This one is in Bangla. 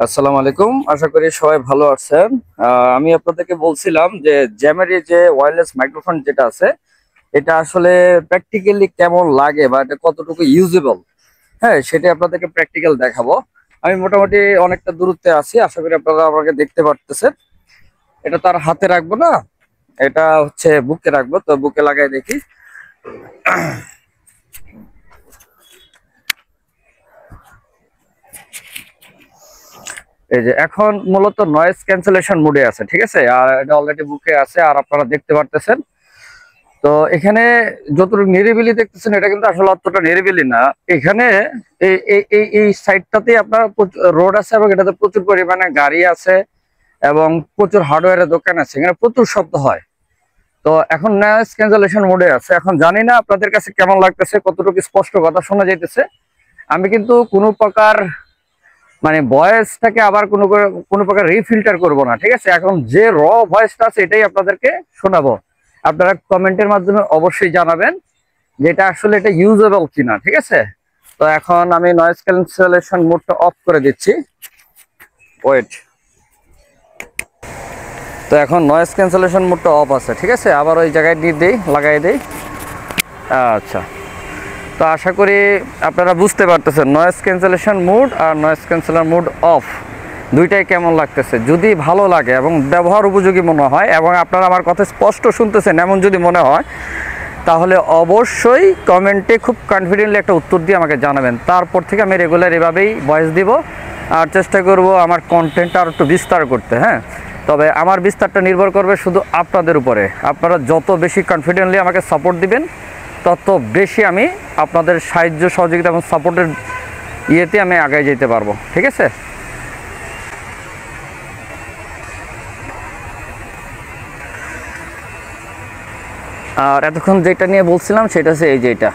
আসসালামু আলাইকুম, আশা করি সবাই ভালো আছেন। আমি আপনাদেরকে বলছিলাম যে জ্যামের এই যে ওয়্যারলেস মাইক্রোফোন যেটা আছে, এটা আসলে প্র্যাকটিক্যালি কেমন লাগে বা এটা কতটুকু ইউজেবল, হ্যাঁ সেটা আপনাদেরকে প্র্যাকটিক্যাল দেখাবো। আমি মোটামুটি অনেকটা দূরত্বে আছি, আশা করি আপনারা আমাকে দেখতে পারতেছেন। এটা তার হাতে রাখবো না, এটা হচ্ছে বুকে রাখবো, তো বুকে লাগাই দেখি। এই যে এখন মূলত নয়েজ ক্যান্সেলেশন মোডে আছে, ঠিক আছে, আর এটা অলরেডি বুকে আছে আর আপনারা দেখতে পারতেছেন। তো এখানে যতটুকু নিরিবিলি দেখতেছেন এটা কিন্তু আসলে অতটা নিরিবিলি না। এখানে এই এই এই এই সাইডটাতে আপনার রোড আছে এবং এটাতে প্রচুর পরিমাণে গাড়ি আছে এবং প্রচুর হার্ডওয়্যারের দোকান আছে, এখানে প্রচুর শব্দ হয়। তো এখন নয়েজ ক্যান্সেলেশন মোডে আছে। এখন জানি না আপনাদের কাছে কেমন লাগতেছে, কতটুকু স্পষ্ট কথা শোনা যাইতেছে। আমি কিন্তু কোনো প্রকার মানে ভয়েসটাকে আবার কোনো প্রকার রিফিল্টার করব না, ঠিক আছে। এখন যে র ভয়েসটা আছে এটাই আপনাদেরকে শোনাবো। আপনারা কমেন্টের মাধ্যমে অবশ্যই জানাবেন যে এটা আসলে এটা ইউজেবল কিনা, ঠিক আছে। তো এখন আমি নয়েজ ক্যান্সেলেশন মোডটা অফ করে দিচ্ছি। ওয়েট। তো এখন নয়েজ ক্যান্সেলেশন মোডটা অফ আছে, ঠিক আছে। আবার ওই জায়গায় দিয়ে দিই, লাগাই দিই। আচ্ছা, তো আশা করি আপনারা বুঝতে পারতেছেন নয়েজ ক্যান্সেলেশন মোড আর নয়েজ ক্যান্সেলার মোড অফ দুইটাই কেমন লাগতেছে। যদি ভালো লাগে এবং ব্যবহার উপযোগী মনে হয় এবং আপনারা আমার কথা স্পষ্ট শুনতেছেন এমন যদি মনে হয়, তাহলে অবশ্যই কমেন্টে খুব কনফিডেন্টলি একটা উত্তর দিয়ে আমাকে জানাবেন। তারপর থেকে আমি রেগুলার এভাবেই ভয়েস দিব আর চেষ্টা করব আমার কন্টেন্টটা আর একটু বিস্তার করতে। হ্যাঁ, তবে আমার বিস্তারটা নির্ভর করবে শুধু আপনাদের উপরে। আপনারা যত বেশি কনফিডেন্টলি আমাকে সাপোর্ট দিবেন, তত বেশি আমি আপনাদের সাহায্য সহযোগিতা এবং সাপোর্টের ইয়েতে আমি আগায় যেতে পারবো, ঠিক আছে। আর এতক্ষণ যেটা নিয়ে বলছিলাম সেটা হচ্ছে এই যে এটা